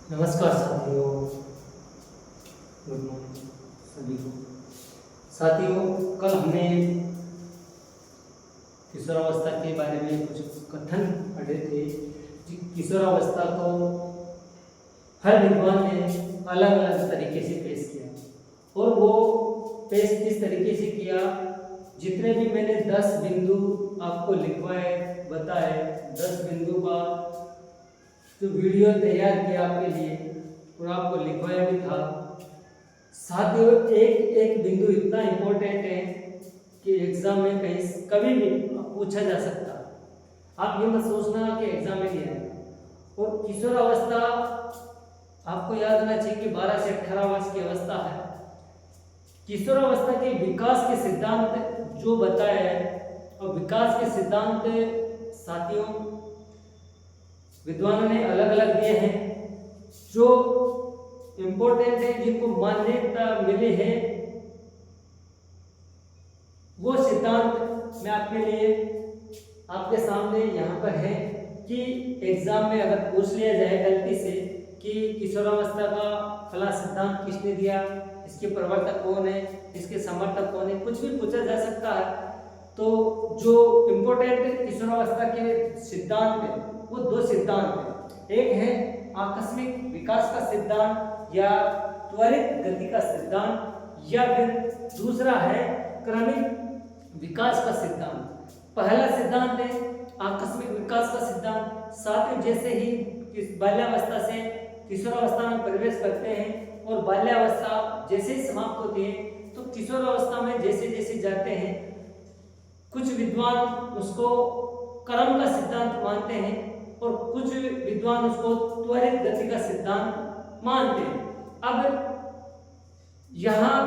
नमस्कार साथियों, good morning सभी को। साथियों, कल हमने किशोरावस्था के बारे में कुछ कथन पढ़े थे। किशोरावस्था को हर विद्वान ने अलग अलग तरीके से पेश किया और वो पेश किस तरीके से किया, जितने भी मैंने 10 बिंदु आपको लिखवाए बताए, 10 बिंदु का जो वीडियो तैयार किया आपके लिए और आपको लिखवाया भी था। साथियों, एक एक बिंदु इतना इम्पोर्टेंट है कि एग्जाम में कहीं कभी भी पूछा जा सकता है। आप ये मत सोचना कि एग्जाम में नहीं आएगा। और किशोरावस्था आपको याद होना चाहिए कि 12 से 18 वर्ष की अवस्था है। किशोरावस्था के विकास के सिद्धांत जो बताए हैं, और विकास के सिद्धांत साथियों विद्वानों ने अलग अलग दिए हैं, जो इम्पोर्टेंट है, जिनको मान्यता मिले हैं। वो सिद्धांत मैं आपके लिए आपके सामने यहाँ पर है कि एग्जाम में अगर पूछ लिया जाए गलती से कि किशोरावस्था का फला सिद्धांत किसने दिया, इसके प्रवर्तक कौन है, इसके समर्थक कौन है, कुछ भी पूछा जा सकता है। तो जो इम्पोर्टेंट किशोरावस्था के सिद्धांत है वो 2 सिद्धांत है। एक है आकस्मिक विकास का सिद्धांत या त्वरित गति का सिद्धांत, या फिर दूसरा है क्रमिक विकास का सिद्धांत। पहला सिद्धांत है आकस्मिक विकास का सिद्धांत। साथ ही जैसे ही बाल्यावस्था से किशोरावस्था में प्रवेश करते हैं और बाल्यावस्था जैसे ही समाप्त होती है, तो किशोरावस्था में जैसे जैसे जाते हैं, कुछ विद्वान उसको क्रम का सिद्धांत मानते हैं और कुछ विद्वान उसको त्वरित गति का सिद्धांत मानते हैं। अब यहाँ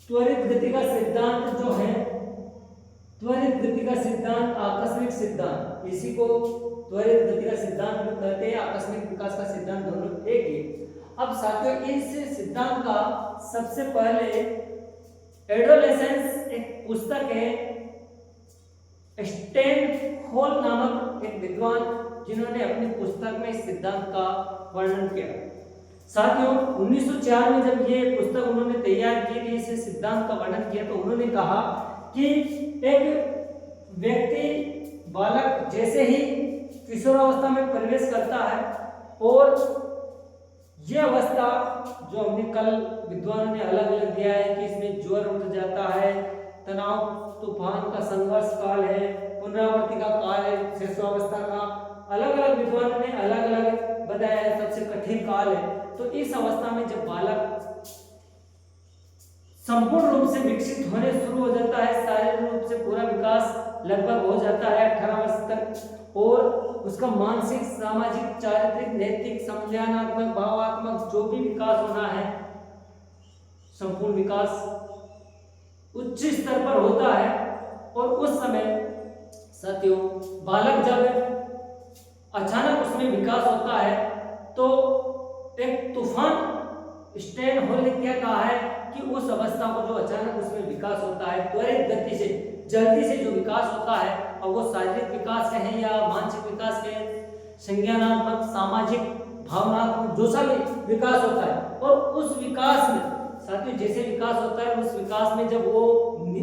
त्वरित गति का सिद्धांत जो है, त्वरित गति का सिद्धांत आकस्मिक सिद्धांत, इसी को त्वरित गति का सिद्धांत भी कहते हैं, आकस्मिक विकास का सिद्धांत, दोनों एक ही। अब साथियों, इस सिद्धांत का सबसे पहले एडोलेसेंस एक पुस्तक है, स्टेनहोल नामक एक विद्वान, जिन्होंने अपनी पुस्तक में इस सिद्धांत का वर्णन किया। साथियों, 1904 में जब ये पुस्तक उन्होंने तैयार की थी, इस सिद्धांत का वर्णन किया, तो उन्होंने कहा कि एक व्यक्ति बालक जैसे ही किशोरावस्था में प्रवेश करता है और ये अवस्था जो हमने कल विद्वानों ने अलग अलग दिया है कि इसमें ज्वर उठ जाता है, तनाव तूफान का संघर्ष काल है, पुनरावृत्ति का काल है, शिशुअवस्था का, अलग अलग विद्वानों ने अलग अलग बताया है, सबसे कठिन काल है। तो इस अवस्था में जब बालक संपूर्ण रूप से विकसित होने शुरू हो जाता है, शारीरिक रूप से पूरा विकास लगभग हो जाता है 18 वर्ष तक, और उसका मानसिक, सामाजिक, चारित्रिक, नैतिक, संज्ञानात्मक, भावात्मक जो भी विकास होना है, संपूर्ण विकास उच्च स्तर पर होता है। और उस समय साथियों, बालक जब अचानक उसमें विकास होता है, तो एक तूफान स्टेनहोल ने क्या कहा है कि उस अवस्था को जो अचानक उसमें विकास होता है, त्वरित गति से, जल्दी से जो विकास होता है, और वो शारीरिक विकास कहें या मानसिक विकास कहें, संज्ञानात्मक, सामाजिक, भावनात्मक, जो सा भी विकास होता है, और उस विकास में साथियों जैसे विकास होता है, उस विकास में जब वो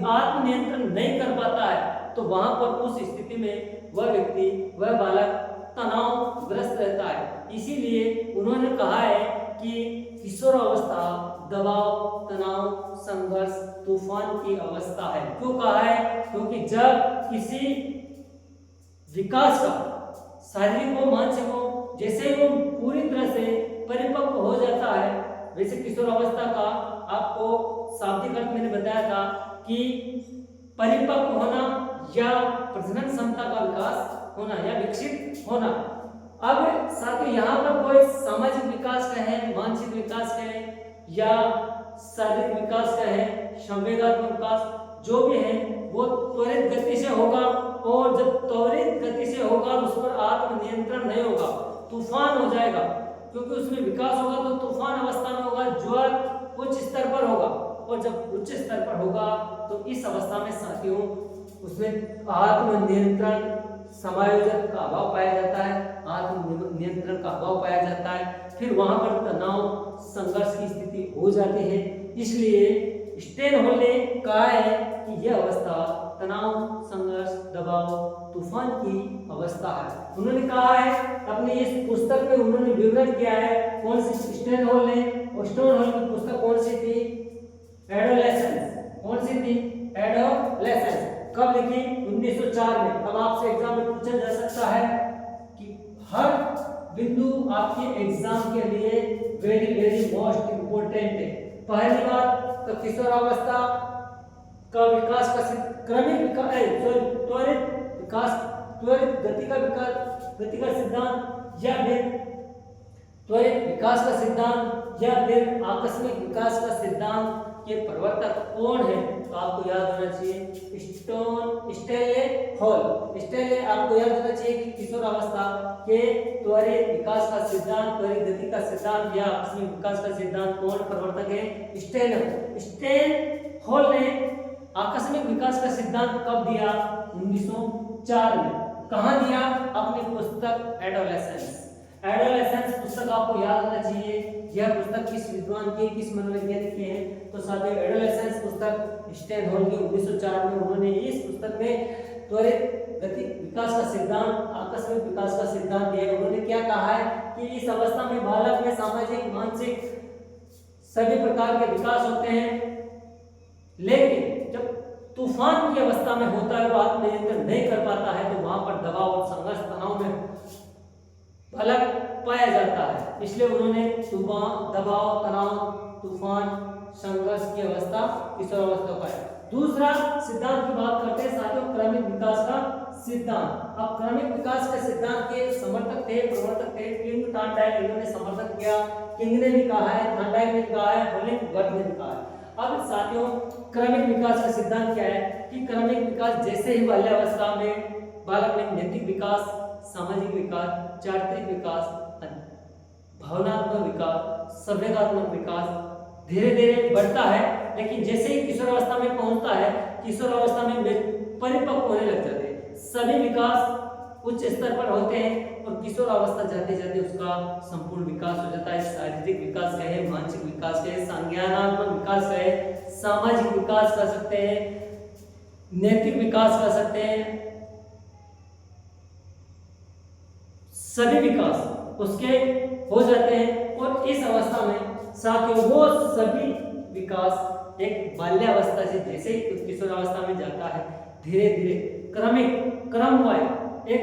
आत्मनियंत्रण नहीं कर पाता है, तो वहां पर उस स्थिति में वह व्यक्ति, वह बालक तनावग्रस्त रहता है। इसीलिए उन्होंने कहा है कि किशोरावस्था दबाव, तनाव, संघर्ष, तूफान की अवस्था है। क्यों कहा है? क्योंकि जब किसी विकास का, शारीरिक हो, मानसिक हो, जैसे वो पूरी तरह से परिपक्व हो जाता है, वैसे किशोरावस्था का आपको शाब्दिक अर्थ मैंने बताया था कि परिपक्व होना या प्रजनन क्षमता का विकास होना या विकसित होना। अब साथियों, यहाँ पर कोई सामाजिक विकास कहें, मानसिक विकास कहें या शारीरिक विकास कहें, संवेगात्मक विकास, जो भी है वो त्वरित गति से होगा, और जब त्वरित गति से होगा उस पर आत्मनियंत्रण नहीं होगा, तूफान हो जाएगा, क्योंकि उसमें विकास होगा तो तूफान अवस्था में होगा, ज्वर उच्च स्तर पर होगा, और जब उच्च स्तर पर होगा तो इस अवस्था में साथियों उसमें आत्मनियंत्रण, समायोजन का अभाव पाया जाता है, आत्म नियंत्रण का अभाव पाया जाता है, फिर वहां पर तनाव संघर्ष की स्थिति हो जाती है। इसलिए स्टेनहोल ने कहा है कि यह अवस्था तनाव संघर्ष दबाव तूफान की अवस्था है। उन्होंने कहा है अपनी इस पुस्तक में, उन्होंने विवरण किया है कौन सी स्टेनहोल ने, और स्टेनहोल की पुस्तक कौन सी थी, एडोलेसेंस। कौन सी थी, एडोलेसेंस। कब लिखी, 1904 में। अब आपसे एग्जाम में पूछा जा सकता है कि हर बिंदु आपके एग्जाम के लिए वेरी वेरी मोस्ट इंपोर्टेंट है। पहली बात तो किशोरावस्था का विकास का क्रमिक विकास, त्वरित विकास, त्वरित गति का विकास, गति का सिद्धांत, या फिर त्वरित विकास का सिद्धांत, या फिर आकस्मिक विकास का सिद्धांत के प्रवर्तक कौन है, तो आपको याद होना चाहिए स्टेनहोल। आपको याद होना चाहिए कि किशोरावस्था के त्वरित विकास का सिद्धांत, त्वरित गति का सिद्धांत या आकस्मिक विकास का सिद्धांत कौन प्रवर्तक है, स्टेनहोल ने आकस्मिक विकास का सिद्धांत कब दिया, 1904 में। कहां दिया, अपनी पुस्तक एडोलेसेंस। एडोलेसेंस पुस्तक आपको याद होना चाहिए, यह पुस्तक किस विद्वान की, किस मनोवैज्ञानिक की है, तो साथियों एडोलेसेंस पुस्तक स्टेनहोल की 1904 में। उन्होंने इस पुस्तक में त्वरित गति विकास का सिद्धांत, आकस्मिक विकास का सिद्धांत दिया। उन्होंने क्या कहा है कि इस अवस्था में बालक में सामाजिक मानसिक सभी प्रकार के विकास होते हैं, लेकिन जब तूफान की अवस्था में होता है, वो आत्मनियंत्रण नहीं कर पाता है, तो वहां पर दबाव और संघर्ष तनाव में बालक पाया जाता है। इसलिए उन्होंने दबाव तनाव तूफान संघर्ष की अवस्था किशोरावस्था पाया। दूसरा सिद्धांत की बात करते हैं साथियों, क्रमिक विकास का सिद्धांत। अब क्रमिक विकास के सिद्धांत के समर्थक थे, प्रवर्तक थे किंग, थॉर्नडाइक, इन्होंने समर्थन किया। किंग ने भी कहा है, थॉर्नडाइक ने कहा है, होलिंगवर्थ ने भी कहा है। अब साथियों क्रमिक विकास का सिद्धांत क्या है कि क्रमिक विकास जैसे ही बाल्यावस्था में बालक में नैतिक विकास, सामाजिक विकास, चारित्रिक विकास, भावनात्मक विकास, संवेगात्मक विकास धीरे धीरे बढ़ता है, लेकिन जैसे ही किशोरावस्था में पहुंचता है, किशोरावस्था में परिपक्व होने लग जाते हैं, सभी विकास उच्च स्तर पर होते हैं और किशोरावस्था जाते जाते उसका संपूर्ण विकास हो जाता है। शारीरिक विकास कहे, मानसिक विकास कहे, संज्ञानात्मक विकास कहे, सामाजिक विकास कर सकते हैं, नैतिक विकास कर सकते हैं, सभी विकास उसके हो जाते हैं। और इस अवस्था में साथियों वो सभी विकास एक बाल्यावस्था से जैसे ही किशोरावस्था में जाता है, धीरे धीरे क्रमिक क्रमवार एक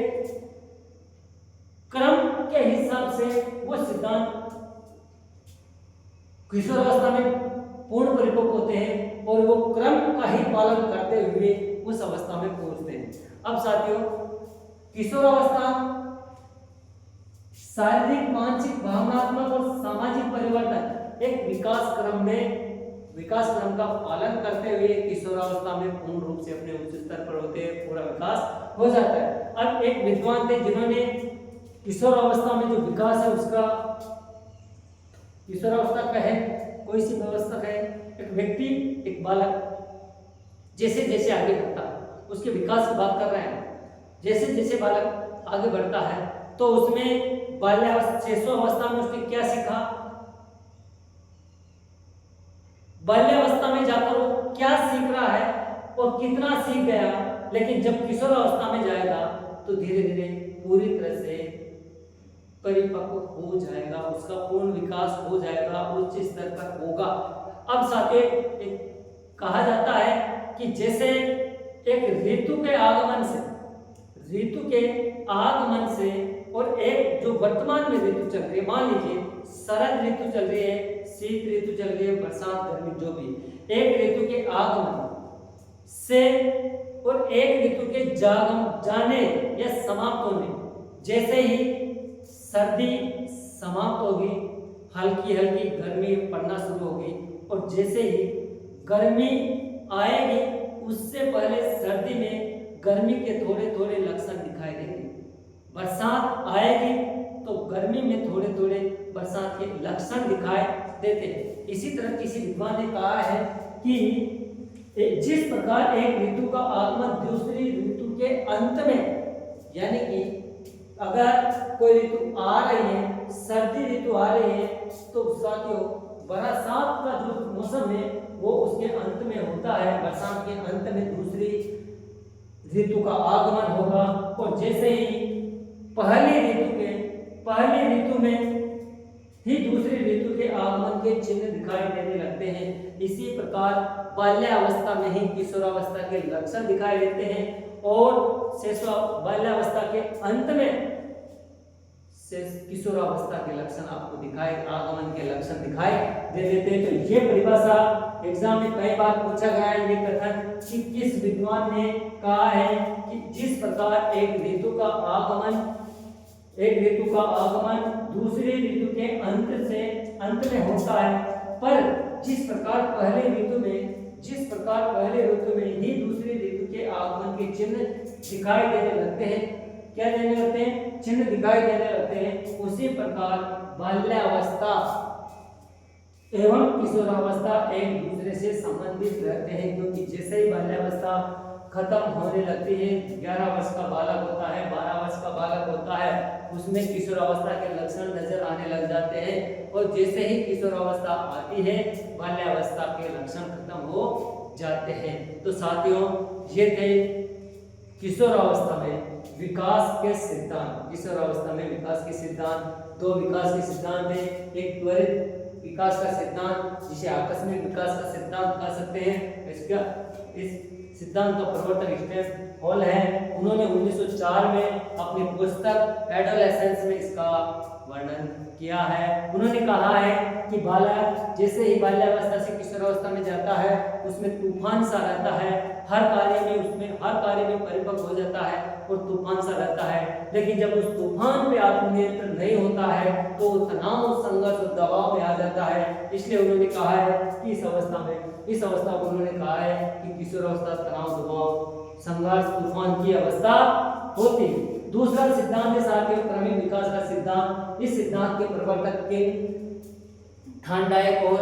क्रम के हिसाब से वो सिद्धांत किशोरावस्था में पूर्ण परिपक्व होते हैं और वो क्रम का ही पालन करते हुए उस अवस्था में पहुंचते हैं। अब साथियों किशोरावस्था शारीरिक, मानसिक, भावनात्मक और सामाजिक परिवर्तन एक विकास क्रम का पालन करते हुए किशोरावस्था में पूर्ण रूप से अपने उच्च स्तर पर होते हैं, पूरा विकास हो जाता है। अब एक विद्वान थे जिन्होंने किशोरावस्था में जो विकास है उसका, किशोरावस्था कहे कोई सी व्यवस्था कहे, एक व्यक्ति, एक बालक जैसे जैसे आगे बढ़ता है, उसके विकास की बात कर रहे हैं, जैसे जैसे बालक आगे बढ़ता है तो उसमें बाल्यावस्था, शिशुअवस्था में उसने क्या सीखा, बाल्यावस्था में जाकर वो क्या सीख रहा है और कितना सीख गया, लेकिन जब किशोरावस्था में जाएगा तो धीरे धीरे पूरी तरह से परिपक्व हो जाएगा, उसका पूर्ण विकास हो जाएगा, उच्च स्तर पर होगा। अब साथियों कहा जाता है कि जैसे एक ऋतु के आगमन से और एक जो वर्तमान में ऋतु चल रही है, मान लीजिए शरद ऋतु चल रही है, शीत ऋतु चल रही है, बरसात, गर्मी, जो भी, एक ऋतु के आगमन से और एक ऋतु के जाने या समाप्त होने, जैसे ही सर्दी समाप्त होगी, हल्की हल्की गर्मी पड़ना शुरू होगी, और जैसे ही गर्मी आएगी उससे पहले सर्दी में गर्मी के थोड़े थोड़े लक्षण दिखाई देंगे, बरसात आएगी तो गर्मी में थोड़े थोड़े बरसात के लक्षण दिखाई देते हैं। इसी तरह किसी विद्वान ने कहा है कि जिस प्रकार एक ऋतु का आगमन दूसरी ऋतु के अंत में यानी कि अगर कोई ऋतु आ रही है, सर्दी ऋतु आ रही है, तो साथियों बरसात का जो मौसम है वो उसके अंत में होता है। बरसात के अंत में दूसरी ऋतु का आगमन होगा। और जैसे ही पहली ऋतु में ही दूसरी ऋतु के आगमन के चिन्ह दिखाई देने लगते हैं। इसी प्रकार बाल्यावस्था में ही किशोरावस्था के लक्षण दिखाई देते हैं और बाल्यावस्था के अंत में किशोरावस्था के लक्षण आपको आगमन के लक्षण दिखाई दे देते हैं। तो ये परिभाषा एग्जाम में कई बार पूछा गया है। ये कथन कि किस विद्वान ने कहा है कि जिस प्रकार एक ऋतु का आगमन दूसरी ऋतु के अंत में होता है, पर जिस प्रकार पहले ऋतु में ही दूसरी ऋतु के आगमन के चिन्ह दिखाई देने लगते हैं, क्या देने लगते हैं? चिन्ह दिखाई देने लगते हैं। उसी प्रकार बाल्यावस्था एवं किशोरावस्था एक दूसरे से संबंधित रहते हैं, क्योंकि जैसे ही बाल्यावस्था खत्म होने लगती है, 11 वर्ष का बालक होता है, 12 वर्ष का बालक होता है, उसमें किशोरावस्था के लक्षण नजर आने लग जाते हैं। और जैसे ही किशोरावस्था आती है, बाल्यावस्था के लक्षण खत्म हो जाते हैं। तो साथियों ये थे किशोरावस्था में विकास के सिद्धांत। किशोरावस्था में विकास के सिद्धांत, दो विकास के सिद्धांत है। एक त्वरित विकास का सिद्धांत जिसे आकस्मिक विकास का सिद्धांत कह सकते हैं। इस सिद्धांत का प्रवर्तक स्टेफन हॉल है। उन्होंने 1904 में अपनी पुस्तक एडोलेसेंस में इसका वर्णन किया है। उन्होंने कहा है कि बालक जैसे ही बाल्यावस्था से किशोरावस्था में जाता है, उसमें तूफान सा रहता है, हर कार्य में परिपक्व हो जाता है और तूफान सा रहता है। लेकिन जब उस तूफान पे आत्मनियंत्रण नहीं होता है तो वो तनाव, संघर्ष और दबाव में आ जाता है। इसलिए उन्होंने कहा है कि इस अवस्था को उन्होंने कहा है कि किशोरावस्था तनाव, दबाव, संघर्ष, तूफान की अवस्था होती है। दूसरा सिद्धांत है साथियों क्रमिक विकास का सिद्धांत। इस सिद्धांत के प्रवर्तक किंग, थॉर्नडाइक और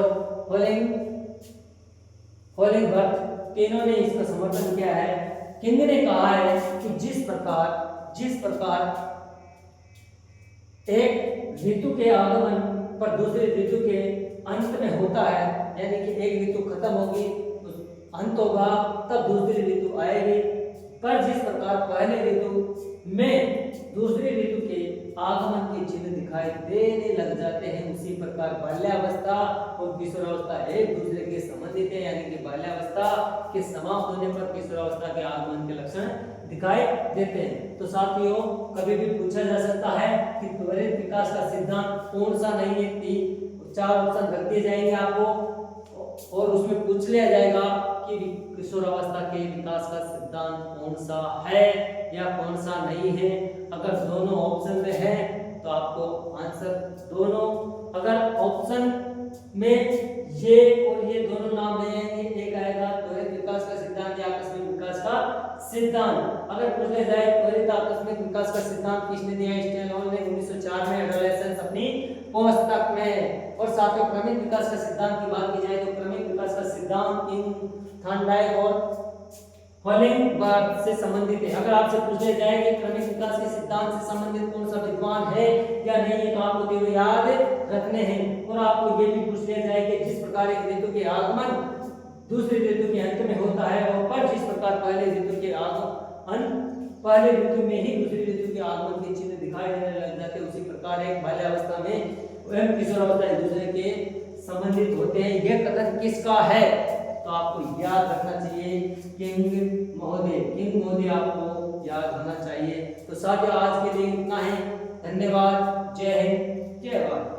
होलिंगबर्ग तीनों ने इसका समर्थन किया है। किंग ने कहा है कि जिस प्रकार एक ऋतु के आगमन पर दूसरे ऋतु के अंत में होता है, यानी कि एक ऋतु खत्म होगी, अंत होगा, तब दूसरी ऋतु आएगी। पर जिस प्रकार पहले ऋतु में दूसरी ऋतु के आगमन के चिन्ह दिखाई देने लग जाते हैं, उसी प्रकार बाल्यावस्था और किशोरावस्था एक दूसरे के संबंधित है। यानी कि बाल्यावस्था के समाप्त होने पर किशोरावस्था के आगमन के लक्षण दिखाई देते हैं। तो साथियों कभी भी पूछा जा सकता है कि त्वरित विकास का सिद्धांत कौन सा नहीं है। 4 ऑप्शन रख दिए जाएंगे आपको और उसमें पूछ लिया जाएगा कि किशोरावस्था के विकास का सिद्धांत कौन सा है या कौन सा नहीं है। अगर दोनों ऑप्शन में है तो आपको आंसर दोनों, अगर ऑप्शन में ये और ये दोनों नाम नहीं आएंगे, एक आएगा त्वरित विकास का सिद्धांत या आकस्मिक विकास का सिद्धांत। अगर पूछा जाए त्वरित आकस्मिक विकास का सिद्धांत किसने दिया? स्टेफन हॉल ने 1904 में एडोलेसेंस अपनी पुस्तक में। और साथ में क्रमिक विकास का सिद्धांत की बात की जाए तो क्रमिक विकास का सिद्धांत किंग, थॉर्नडाइक और होलिंगबर्ग से संबंधित है। अगर आपसे पूछा जाए कि क्रमिक विकास के सिद्धांत से संबंधित कौन सा विद्वान है या नहीं है, तो आपको तीनों याद रखने हैं। और आपको ये भी पूछ लिया जाए कि जिस प्रकार एक ऋतु के आगमन दूसरी ऋतु के अंत में होता है, और पर जिस प्रकार पहले ऋतु में ही दूसरी ऋतु के आगमन के चिन्ह दिखाई देने लग जाते हैं, उसी प्रकार एक बाल्यावस्था में एवं किशोरावस्था एक दूसरे के संबंधित होते हैं। यह कथन किसका है? तो आपको याद रखना चाहिए किंग महोदय आपको याद होना चाहिए। तो साथियों आज के लिए इतना ही। धन्यवाद। जय हिंद, जय भारत।